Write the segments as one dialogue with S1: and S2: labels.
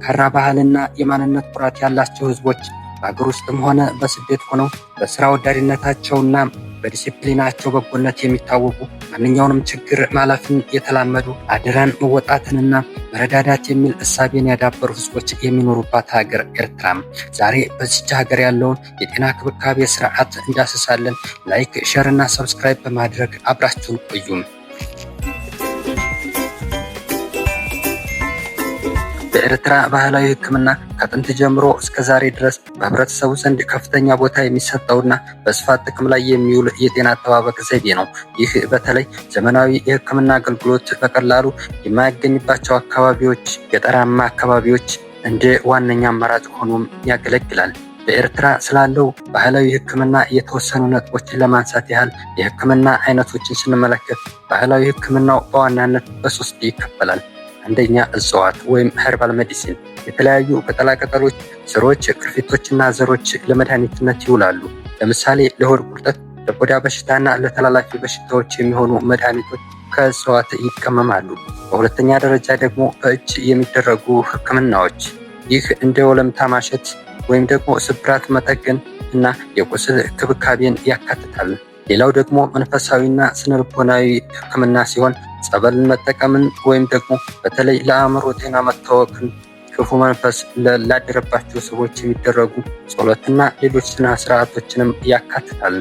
S1: ጠንካራ ባህልና የማንነት ኩራት ያላቸው ህዝቦች በአገር ውስጥም ሆነ በስደት ሆነው በስራ ወዳድነታቸውና በዲሲፕሊናቸው በጎነት የሚታወቁ ማንኛውንም ችግር ማለፍን የተላመዱ አደራን መወጣትንና መረዳዳት የሚል እሳቤን ያዳበሩ ህዝቦች የሚኖሩባት ሀገር ኤርትራም ዛሬ በዚች ሀገር ያለውን የጤና ክብካቤ ስርዓት እንዳስሳለን። ላይክ፣ ሼር እና ሰብስክራይብ በማድረግ አብራችሁን ቆዩም። በኤርትራ ባህላዊ ሕክምና ከጥንት ጀምሮ እስከ ዛሬ ድረስ በህብረተሰቡ ዘንድ ከፍተኛ ቦታ የሚሰጠውና በስፋት ጥቅም ላይ የሚውል የጤና አጠባበቅ ዘይቤ ነው። ይህ በተለይ ዘመናዊ የሕክምና አገልግሎት በቀላሉ የማያገኝባቸው አካባቢዎች፣ ገጠራማ አካባቢዎች እንደ ዋነኛ አማራጭ ሆኖም ያገለግላል። በኤርትራ ስላለው ባህላዊ ሕክምና የተወሰኑ ነጥቦችን ለማንሳት ያህል የሕክምና አይነቶችን ስንመለከት ባህላዊ ሕክምናው በዋናነት በሶስት ይከፈላል። አንደኛ እጽዋት ወይም ሄርባል ሜዲሲን፣ የተለያዩ ቅጠላቅጠሎች፣ ስሮች፣ ቅርፊቶችና ዘሮች ለመድኃኒትነት ይውላሉ። ለምሳሌ ለሆድ ቁርጠት፣ ለቆዳ በሽታና ለተላላፊ በሽታዎች የሚሆኑ መድኃኒቶች ከእጽዋት ይቀመማሉ። በሁለተኛ ደረጃ ደግሞ በእጅ የሚደረጉ ህክምናዎች፣ ይህ እንደ ወለምታ ማሸት ወይም ደግሞ ስብራት መጠገን እና የቁስል ክብካቤን ያካትታል። ሌላው ደግሞ መንፈሳዊና ስነልቦናዊ ህክምና ሲሆን ጸበልን መጠቀምን ወይም ደግሞ በተለይ ለአእምሮ ጤና መታወክን፣ ክፉ መንፈስ ላደረባቸው ሰዎች የሚደረጉ ጸሎትና ሌሎች ስነ ስርዓቶችንም ያካትታል።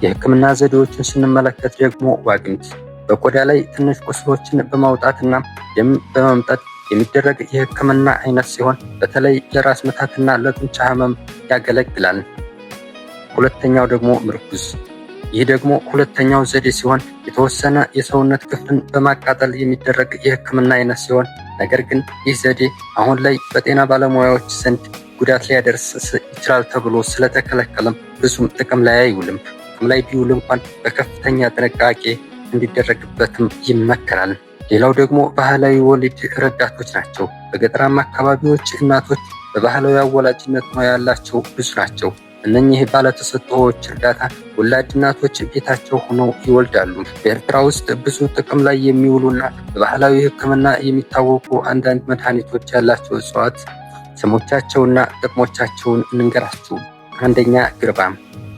S1: የህክምና ዘዴዎችን ስንመለከት ደግሞ ዋግምት በቆዳ ላይ ትንሽ ቁስሎችን በማውጣትና ደም በመምጠጥ የሚደረግ የህክምና አይነት ሲሆን በተለይ ለራስ ምታትና ለጡንቻ ህመም ያገለግላል። ሁለተኛው ደግሞ ምርኩዝ፣ ይህ ደግሞ ሁለተኛው ዘዴ ሲሆን የተወሰነ የሰውነት ክፍልን በማቃጠል የሚደረግ የህክምና አይነት ሲሆን ነገር ግን ይህ ዘዴ አሁን ላይ በጤና ባለሙያዎች ዘንድ ጉዳት ሊያደርስ ይችላል ተብሎ ስለተከለከለም ብዙም ጥቅም ላይ አይውልም። ጥቅም ላይ ቢውል እንኳን በከፍተኛ ጥንቃቄ እንዲደረግበትም ይመከራል። ሌላው ደግሞ ባህላዊ ወሊድ ረዳቶች ናቸው። በገጠራማ አካባቢዎች እናቶች በባህላዊ አወላጅነት ሙያ ያላቸው ብዙ ናቸው። እነኚህ ባለተሰጥኦዎች እርዳታ ወላድ እናቶች ቤታቸው ሆነው ይወልዳሉ። በኤርትራ ውስጥ ብዙ ጥቅም ላይ የሚውሉና በባህላዊ ህክምና የሚታወቁ አንዳንድ መድኃኒቶች ያላቸው እጽዋት ስሞቻቸውና ጥቅሞቻቸውን እንንገራችሁ። አንደኛ ግርባም፣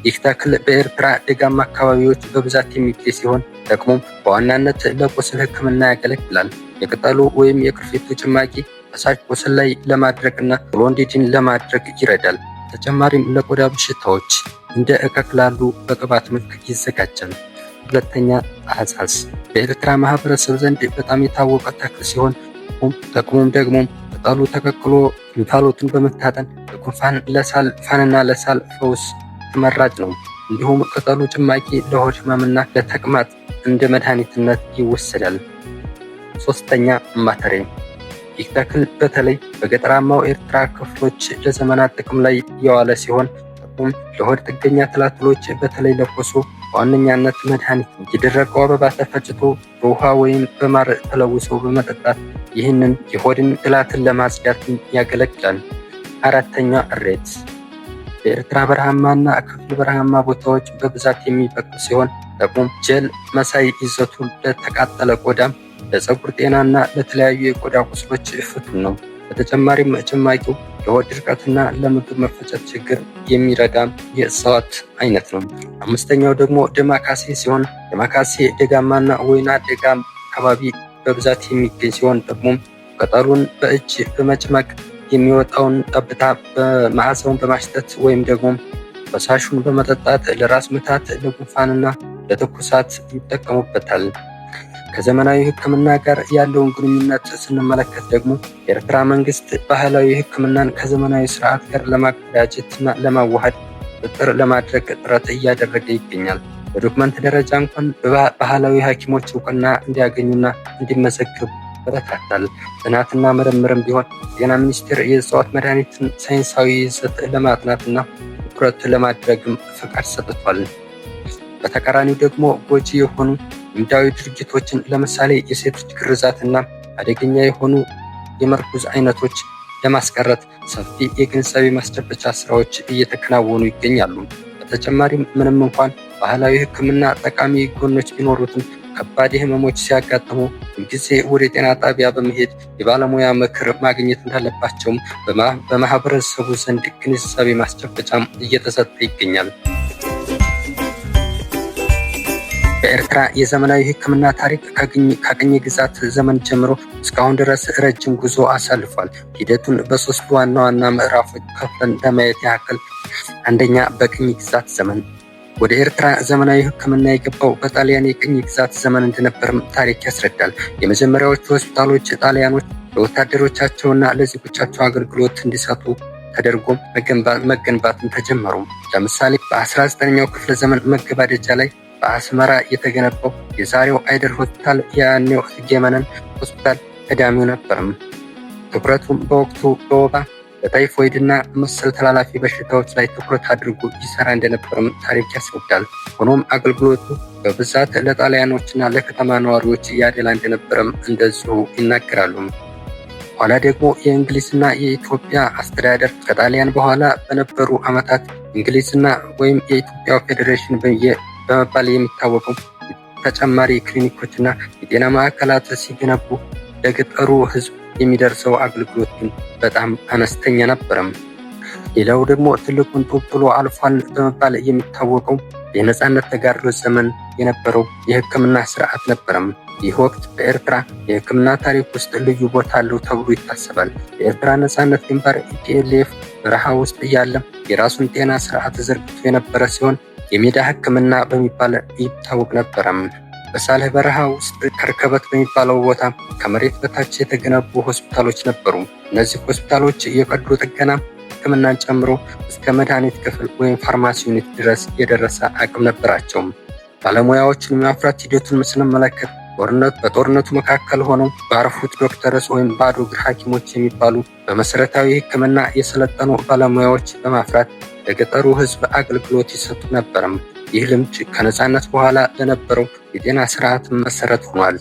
S1: ይህ ተክል በኤርትራ ደጋማ አካባቢዎች በብዛት የሚገኝ ሲሆን ጥቅሙም በዋናነት ለቁስል ህክምና ያገለግላል። የቅጠሉ ወይም የቅርፊቱ ጭማቂ ፈሳሽ ቁስል ላይ ለማድረቅና ቶሎ እንዲድን ለማድረግ ይረዳል። ተጨማሪም ለቆዳ በሽታዎች እንደ እከክ ላሉ በቅባት መልክ ይዘጋጃል። ሁለተኛ አዛዝ፣ በኤርትራ ማህበረሰብ ዘንድ በጣም የታወቀ ተክል ሲሆን ጥቅሙም ደግሞ ቅጠሉ ተቀቅሎ እንፋሎቱን በመታጠን ለጉንፋን፣ ለሳል ፋንና ለሳል ፈውስ ተመራጭ ነው። እንዲሁም ቅጠሉ ጭማቂ ለሆድ ህመምና ለተቅማጥ እንደ መድኃኒትነት ይወሰዳል። ሶስተኛ ማተሬ፣ ይህ ተክል በተለይ በገጠራማው ኤርትራ ክፍሎች ለዘመናት ጥቅም ላይ የዋለ ሲሆን ጥቅሙም ለሆድ ጥገኛ ትላትሎች በተለይ ለኮሶ በዋነኛነት መድኃኒት ነው። የደረቀው አበባ ተፈጭቶ በውሃ ወይም በማር ተለውሶ በመጠጣት ይህንን የሆድን ትላትን ለማጽዳት ያገለግላል። አራተኛ እሬት፣ በኤርትራ በረሃማና ክፍል በረሃማ ቦታዎች በብዛት የሚበቅል ሲሆን ጥቅሙም ጀል መሳይ ይዘቱ ለተቃጠለ ቆዳም፣ ለፀጉር ጤናና ለተለያዩ የቆዳ ቁስሎች ፍቱን ነው። በተጨማሪም ጭማቂው ለሆድ ድርቀትና ለምግብ መፈጨት ችግር የሚረዳ የእጽዋት አይነት ነው። አምስተኛው ደግሞ ደማካሴ ሲሆን ደማካሴ ደጋማና ወይና ደጋ አካባቢ በብዛት የሚገኝ ሲሆን ጥቅሙም ቅጠሉን በእጅ በመጭመቅ የሚወጣውን ጠብታ በመዓዛውን በማሽተት ወይም ደግሞ ፈሳሹን በመጠጣት ለራስ ምታት፣ ለጉንፋንና ለትኩሳት ይጠቀሙበታል። ከዘመናዊ ሕክምና ጋር ያለውን ግንኙነት ስንመለከት ደግሞ የኤርትራ መንግስት ባህላዊ ሕክምናን ከዘመናዊ ስርዓት ጋር ለማቀዳጀትና ለማዋሃድ ቁጥጥር ለማድረግ ጥረት እያደረገ ይገኛል። በዶክመንት ደረጃ እንኳን ባህላዊ ሐኪሞች እውቅና እንዲያገኙና እንዲመዘገቡ ይበረታታል። ጥናትና ምርምርም ቢሆን ጤና ሚኒስቴር የእጽዋት መድኃኒትን ሳይንሳዊ ይዘት ለማጥናትና ትኩረት ለማድረግም ፈቃድ ሰጥቷል። በተቃራኒው ደግሞ ጎጂ የሆኑ ልምዳዊ ድርጊቶችን ለምሳሌ የሴቶች ግርዛትና አደገኛ የሆኑ የመርኩዝ አይነቶች ለማስቀረት ሰፊ የግንዛቤ ማስጨበጫ ስራዎች እየተከናወኑ ይገኛሉ። በተጨማሪም ምንም እንኳን ባህላዊ ሕክምና ጠቃሚ ጎኖች ቢኖሩትም ከባድ ህመሞች ሲያጋጥሙ ሁልጊዜ ወደ ጤና ጣቢያ በመሄድ የባለሙያ ምክር ማግኘት እንዳለባቸውም በማህበረሰቡ ዘንድ ግንዛቤ ማስጨበጫም እየተሰጠ ይገኛል። በኤርትራ የዘመናዊ ሕክምና ታሪክ ከቅኝ ግዛት ዘመን ጀምሮ እስካሁን ድረስ ረጅም ጉዞ አሳልፏል። ሂደቱን በሶስት ዋና ዋና ምዕራፎች ከፍለን ለማየት ያክል፣ አንደኛ፣ በቅኝ ግዛት ዘመን። ወደ ኤርትራ ዘመናዊ ሕክምና የገባው በጣሊያን የቅኝ ግዛት ዘመን እንደነበርም ታሪክ ያስረዳል። የመጀመሪያዎቹ ሆስፒታሎች ጣሊያኖች ለወታደሮቻቸውና ለዜጎቻቸው አገልግሎት እንዲሰጡ ተደርጎ መገንባትን ተጀመሩ። ለምሳሌ በ19ኛው ክፍለ ዘመን መገባደጃ ላይ በአስመራ የተገነባው የዛሬው አይደር ሆስፒታል የያኔው ጌመነን ሆስፒታል ቀዳሚው ነበርም። ትኩረቱም በወቅቱ በወባ በታይፎይድና መሰል ተላላፊ በሽታዎች ላይ ትኩረት አድርጎ ይሰራ እንደነበርም ታሪክ ያስረዳል። ሆኖም አገልግሎቱ በብዛት ለጣሊያኖችና ለከተማ ነዋሪዎች ያደላ እንደነበረም እንደዚሁ ይናገራሉ። ኋላ ደግሞ የእንግሊዝና የኢትዮጵያ አስተዳደር ከጣሊያን በኋላ በነበሩ ዓመታት እንግሊዝና ወይም የኢትዮጵያ ፌዴሬሽን በመባል የሚታወቁ ተጨማሪ ክሊኒኮችና የጤና ማዕከላት ሲገነቡ ለገጠሩ ሕዝብ የሚደርሰው አገልግሎት ግን በጣም አነስተኛ ነበረም። ሌላው ደግሞ ትልቁን ጡብ ጥሎ አልፏል በመባል የሚታወቀው የነጻነት ተጋድሎ ዘመን የነበረው የሕክምና ስርዓት ነበረም። ይህ ወቅት በኤርትራ የሕክምና ታሪክ ውስጥ ልዩ ቦታ አለው ተብሎ ይታሰባል። የኤርትራ ነጻነት ግንባር ኢፒኤልኤፍ በረሃ ውስጥ እያለ የራሱን ጤና ስርዓት ዘርግቶ የነበረ ሲሆን የሜዳ ሕክምና በሚባል ይታወቅ ነበረም። በሳልህ በረሃ ውስጥ ከርከበት በሚባለው ቦታ ከመሬት በታች የተገነቡ ሆስፒታሎች ነበሩ። እነዚህ ሆስፒታሎች የቀዶ ጥገና ሕክምናን ጨምሮ እስከ መድኃኒት ክፍል ወይም ፋርማሲ ዩኒት ድረስ የደረሰ አቅም ነበራቸው። ባለሙያዎችን የማፍራት ሂደቱን ስንመለከት በጦርነቱ መካከል ሆነው ባረፉት ዶክተርስ ወይም ባዶ እግር ሐኪሞች የሚባሉ በመሰረታዊ ሕክምና የሰለጠኑ ባለሙያዎች በማፍራት ለገጠሩ ሕዝብ አገልግሎት ይሰጡ ነበርም። ይህ ልምድ ከነጻነት በኋላ ለነበረው የጤና ስርዓት መሰረት ሆኗል።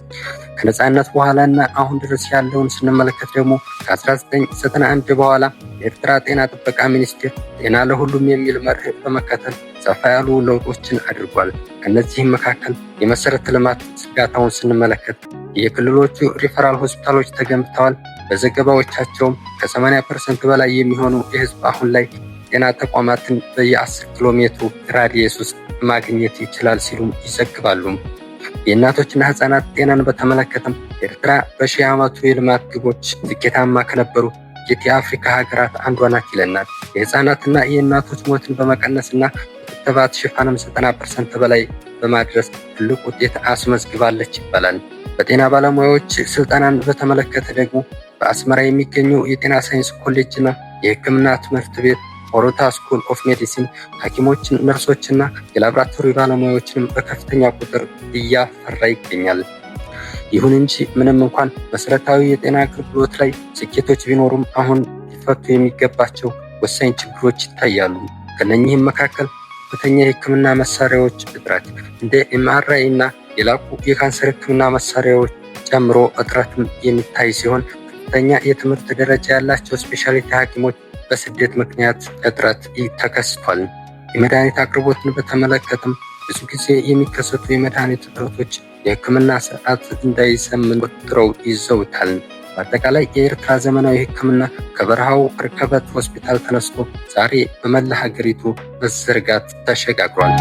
S1: ከነጻነት በኋላና አሁን ድረስ ያለውን ስንመለከት ደግሞ ከ1991 በኋላ የኤርትራ ጤና ጥበቃ ሚኒስቴር ጤና ለሁሉም የሚል መርህ በመከተል ሰፋ ያሉ ለውጦችን አድርጓል። ከነዚህም መካከል የመሰረተ ልማት ዝርጋታውን ስንመለከት የክልሎቹ ሪፈራል ሆስፒታሎች ተገንብተዋል። በዘገባዎቻቸውም ከ80% በላይ የሚሆኑ የህዝብ አሁን ላይ ጤና ተቋማትን በየ10 ኪሎ ሜትሩ ራዲየስ ውስጥ ማግኘት ይችላል ሲሉም ይዘግባሉ። የእናቶችና ህፃናት ጤናን በተመለከተም ኤርትራ በሺህ ዓመቱ የልማት ግቦች ስኬታማ ከነበሩ የአፍሪካ ሀገራት አንዷ ናት ይለናል። የህፃናትና የእናቶች ሞትን በመቀነስና ክትባት ሽፋንም 90% በላይ በማድረስ ትልቅ ውጤት አስመዝግባለች ይባላል። በጤና ባለሙያዎች ስልጠናን በተመለከተ ደግሞ በአስመራ የሚገኘው የጤና ሳይንስ ኮሌጅና የህክምና ትምህርት ቤት ኦሮታ ስኩል ኦፍ ሜዲሲን ሐኪሞችን፣ ነርሶችና የላብራቶሪ ባለሙያዎችንም በከፍተኛ ቁጥር እያፈራ ይገኛል። ይሁን እንጂ ምንም እንኳን መሰረታዊ የጤና አገልግሎት ላይ ስኬቶች ቢኖሩም አሁን ሊፈቱ የሚገባቸው ወሳኝ ችግሮች ይታያሉ። ከነኚህም መካከል ከፍተኛ የህክምና መሳሪያዎች እጥረት፣ እንደ ኤምአርአይ እና የላቁ የካንሰር ህክምና መሳሪያዎች ጨምሮ እጥረትም የሚታይ ሲሆን ከፍተኛ የትምህርት ደረጃ ያላቸው ስፔሻሊቲ ሐኪሞች በስደት ምክንያት እጥረት ተከስቷል። የመድኃኒት አቅርቦትን በተመለከተም ብዙ ጊዜ የሚከሰቱ የመድኃኒት እጥረቶች የህክምና ስርዓት እንዳይዘምን ወጥረው ይዘውታል። በአጠቃላይ የኤርትራ ዘመናዊ ህክምና ከበረሃው ርከበት ሆስፒታል ተነስቶ ዛሬ በመላ ሀገሪቱ መዘርጋት ተሸጋግሯል።